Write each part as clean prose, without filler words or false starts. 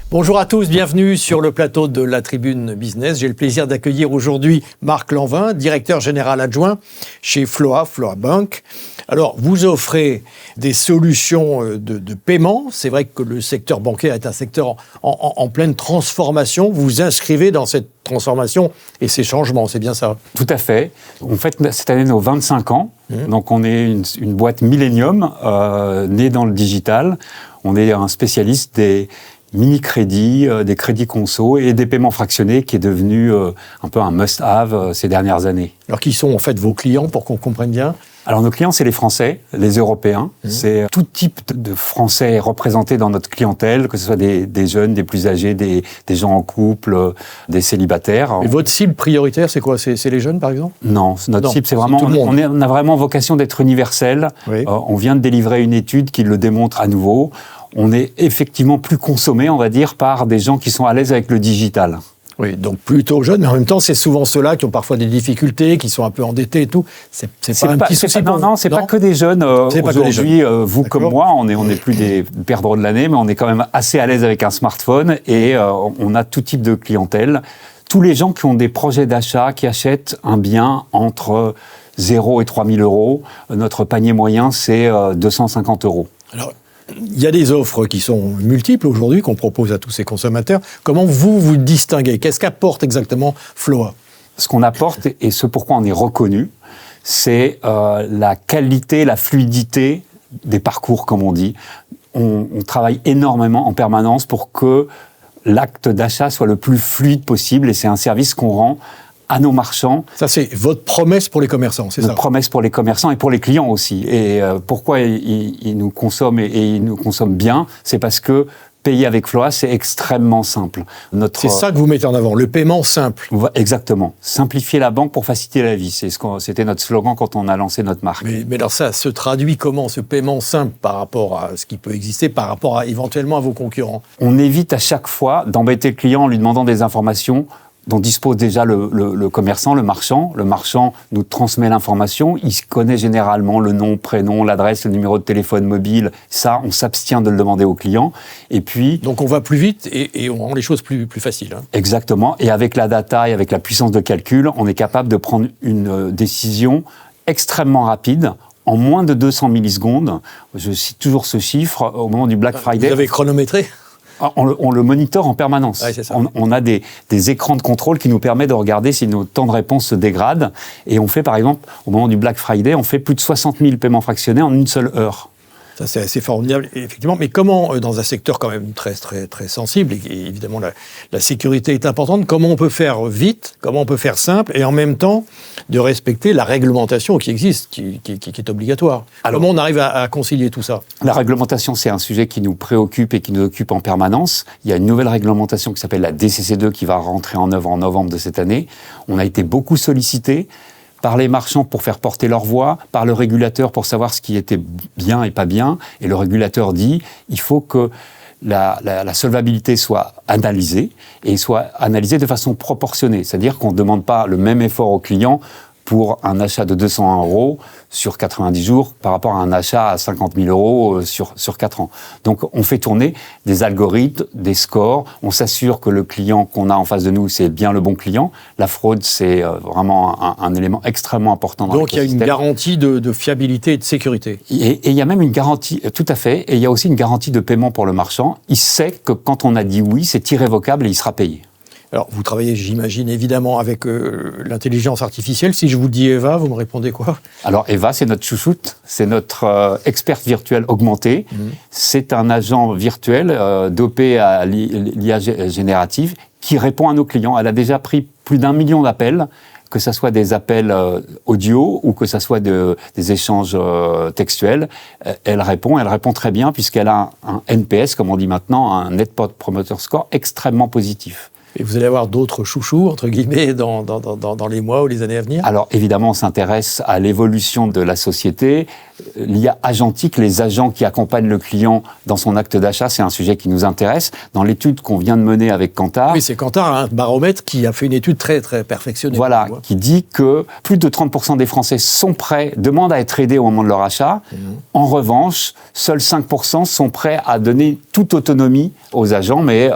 Bonjour à tous, bienvenue sur le plateau de la Tribune Business. J'ai le plaisir d'accueillir aujourd'hui Marc Lanvin, directeur général adjoint chez Floa Bank. Alors, vous offrez des solutions de paiement. C'est vrai que le secteur bancaire est un secteur en pleine transformation. Vous vous inscrivez dans cette transformation et ces changements, c'est bien ça? Tout à fait. On fête cette année nos 25 ans. Donc, on est une boîte Millennium, née dans le digital. On est un spécialiste des mini-crédits, des crédits conso et des paiements fractionnés qui est devenu un peu un must-have ces dernières années. Alors, qui sont en fait vos clients pour qu'on comprenne bien? Alors, nos clients, c'est les Français, les Européens. C'est tout type de Français représentés dans notre clientèle, que ce soit des jeunes, des plus âgés, des gens en couple, des célibataires. Et votre cible prioritaire, c'est quoi? C'est les jeunes, par exemple? Non, notre cible, c'est vraiment... On a vraiment vocation d'être universel. Oui. On vient de délivrer une étude qui le démontre à nouveau. On est effectivement plus consommé, on va dire, par des gens qui sont à l'aise avec le digital. Oui, donc plutôt jeunes, mais en même temps, c'est souvent ceux-là qui ont parfois des difficultés, qui sont un peu endettés et tout. C'est pas un petit souci pour vous. Non, c'est pas que des jeunes. Aujourd'hui, vous comme moi, on n'est plus des perdreaux de l'année, mais on est quand même assez à l'aise avec un smartphone et on a tout type de clientèle. Tous les gens qui ont des projets d'achat, qui achètent un bien entre 0 et 3 000 euros, notre panier moyen, c'est 250 euros. Alors, il y a des offres qui sont multiples aujourd'hui, qu'on propose à tous ces consommateurs. Comment vous distinguez? Qu'est-ce qu'apporte exactement Floa? Ce qu'on apporte, et ce pourquoi on est reconnu, c'est la qualité, la fluidité des parcours, comme on dit. On travaille énormément en permanence pour que l'acte d'achat soit le plus fluide possible, et c'est un service qu'on rend à nos marchands. Ça, c'est votre promesse pour les commerçants, c'est ça? Notre promesse pour les commerçants et pour les clients aussi. Et pourquoi ils nous consomment et ils nous consomment bien, c'est parce que payer avec Floa, c'est extrêmement simple. C'est ça que vous mettez en avant, le paiement simple. Exactement. Simplifier la banque pour faciliter la vie. C'était notre slogan quand on a lancé notre marque. Mais alors ça se traduit comment, ce paiement simple, par rapport à ce qui peut exister, par rapport éventuellement à vos concurrents? On évite à chaque fois d'embêter le client en lui demandant des informations dont dispose déjà le commerçant, le marchand. Le marchand nous transmet l'information. Il connaît généralement le nom, prénom, l'adresse, le numéro de téléphone mobile. Ça, on s'abstient de le demander au client. Et puis... Donc, on va plus vite et on rend les choses plus faciles. Hein. Exactement. Et avec la data et avec la puissance de calcul, on est capable de prendre une décision extrêmement rapide, en moins de 200 millisecondes. Je cite toujours ce chiffre au moment du Black Friday. Vous avez chronométré ? On le monitore en permanence. Ouais, c'est ça. On a des écrans de contrôle qui nous permettent de regarder si nos temps de réponse se dégradent. Et on fait, par exemple, au moment du Black Friday, on fait plus de 60 000 paiements fractionnés en une seule heure. Ça, c'est assez formidable, effectivement. Mais comment, dans un secteur quand même très sensible, et évidemment la sécurité est importante, comment on peut faire vite, comment on peut faire simple, et en même temps de respecter la réglementation qui existe, qui est obligatoire? Alors, comment on arrive à concilier tout ça? La réglementation, c'est un sujet qui nous préoccupe et qui nous occupe en permanence. Il y a une nouvelle réglementation qui s'appelle la DCC2 qui va rentrer en œuvre en novembre de cette année. On a été beaucoup sollicités par les marchands pour faire porter leur voix, par le régulateur pour savoir ce qui était bien et pas bien. Et le régulateur dit il faut que la solvabilité soit analysée et soit analysée de façon proportionnée. C'est-à-dire qu'on ne demande pas le même effort au client pour un achat de 201 € sur 90 jours par rapport à un achat à 50 000 € sur 4 ans. Donc, on fait tourner des algorithmes, des scores. On s'assure que le client qu'on a en face de nous, c'est bien le bon client. La fraude, c'est vraiment un élément extrêmement important dans l'écosystème. Donc, il y a une garantie de fiabilité et de sécurité. Et il y a même une garantie, tout à fait, et il y a aussi une garantie de paiement pour le marchand. Il sait que quand on a dit oui, c'est irrévocable et il sera payé. Alors, vous travaillez, j'imagine, évidemment, avec l'intelligence artificielle. Si je vous dis Eva, vous me répondez quoi? Alors, Eva, c'est notre chouchoute, c'est notre experte virtuelle augmentée. C'est un agent virtuel dopé à l'IA générative qui répond à nos clients. Elle a déjà pris plus d'1 million d'appels, que ce soit des appels audio ou que ce soit des échanges textuels. Elle répond très bien puisqu'elle a un NPS, comme on dit maintenant, un Net Promoter Score extrêmement positif. Et vous allez avoir d'autres chouchous, entre guillemets, dans les mois ou les années à venir? Alors évidemment, on s'intéresse à l'évolution de la société. L'IA agentique, les agents qui accompagnent le client dans son acte d'achat, c'est un sujet qui nous intéresse. Dans l'étude qu'on vient de mener avec Kantar... Oui, c'est Kantar, un baromètre qui a fait une étude très, très perfectionnée. Voilà, qui dit que plus de 30% des Français sont prêts, demandent à être aidés au moment de leur achat. En revanche, seuls 5% sont prêts à donner toute autonomie aux agents, mais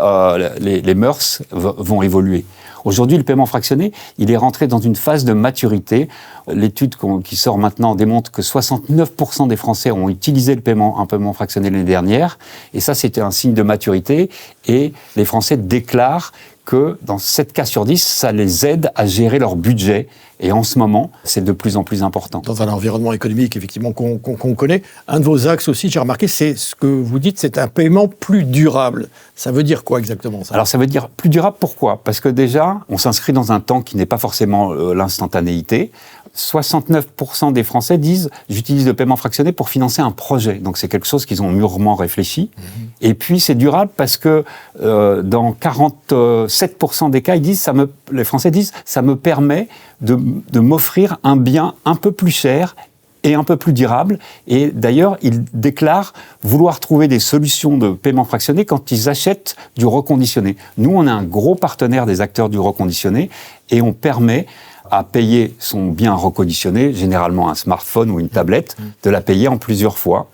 les mœurs vont évoluer. Aujourd'hui, le paiement fractionné, il est rentré dans une phase de maturité. L'étude qui sort maintenant démontre que 69% des Français ont utilisé un paiement fractionné l'année dernière. Et ça, c'était un signe de maturité. Et les Français déclarent que dans 7 cas sur 10, ça les aide à gérer leur budget. Et en ce moment, c'est de plus en plus important. Dans un environnement économique, effectivement, qu'on connaît. Un de vos axes aussi, j'ai remarqué, c'est ce que vous dites, c'est un paiement plus durable. Ça veut dire quoi exactement, ça? Alors ça veut dire plus durable, pourquoi? Parce que déjà, on s'inscrit dans un temps qui n'est pas forcément l'instantanéité. 69% des Français disent « j'utilise le paiement fractionné pour financer un projet ». Donc c'est quelque chose qu'ils ont mûrement réfléchi. Et puis c'est durable parce que dans 47% des cas, les Français disent « ça me permet de m'offrir un bien un peu plus cher et un peu plus durable ». Et d'ailleurs, ils déclarent vouloir trouver des solutions de paiement fractionné quand ils achètent du reconditionné. Nous, on est un gros partenaire des acteurs du reconditionné et on permet à payer son bien reconditionné, généralement un smartphone ou une tablette, de la payer en plusieurs fois.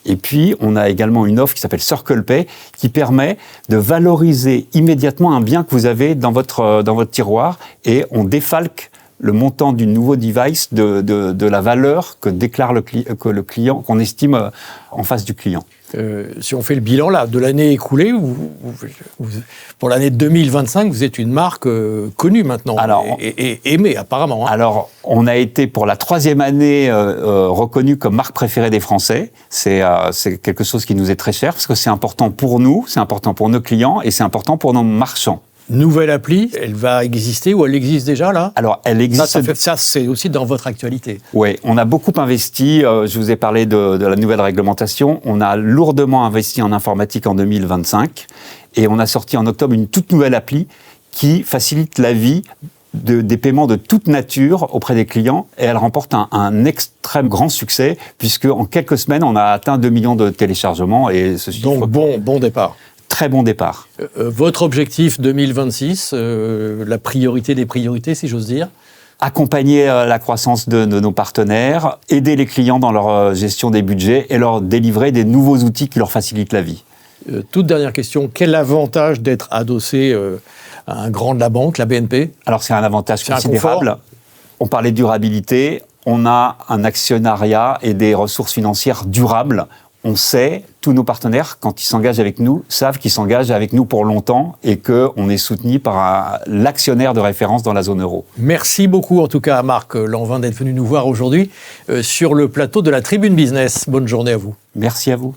Et puis, on a également une offre qui s'appelle Circle Pay, qui permet de valoriser immédiatement un bien que vous avez dans votre tiroir, et on défalque le montant du nouveau device de la valeur que déclare le client, qu'on estime en face du client. Si on fait le bilan là, de l'année écoulée, pour l'année 2025, vous êtes une marque connue maintenant, et aimée apparemment. Alors, on a été pour la 3e année reconnu comme marque préférée des Français. C'est quelque chose qui nous est très cher, parce que c'est important pour nous, c'est important pour nos clients, et c'est important pour nos marchands. Nouvelle appli, elle va exister ou elle existe déjà là? Alors, elle existe. Ça, c'est aussi dans votre actualité. Oui, on a beaucoup investi. Je vous ai parlé de la nouvelle réglementation. On a lourdement investi en informatique en 2025. Et on a sorti en octobre une toute nouvelle appli qui facilite la vie des paiements de toute nature auprès des clients. Et elle remporte un extrême grand succès, puisque en quelques semaines, on a atteint 2 millions de téléchargements. Et ce chiffre... Donc, bon départ. Très bon départ. Votre objectif 2026, la priorité des priorités, si j'ose dire? Accompagner la croissance de nos partenaires, aider les clients dans leur gestion des budgets et leur délivrer des nouveaux outils qui leur facilitent la vie. Toute dernière question, quel avantage d'être adossé à un grand de la banque, la BNP? Alors c'est un avantage considérable. On parlait de durabilité, on a un actionnariat et des ressources financières durables. On sait, tous nos partenaires, quand ils s'engagent avec nous, savent qu'ils s'engagent avec nous pour longtemps et qu'on est soutenu par l'actionnaire de référence dans la zone euro. Merci beaucoup en tout cas à Marc Lanvin d'être venu nous voir aujourd'hui sur le plateau de la Tribune Business. Bonne journée à vous. Merci à vous.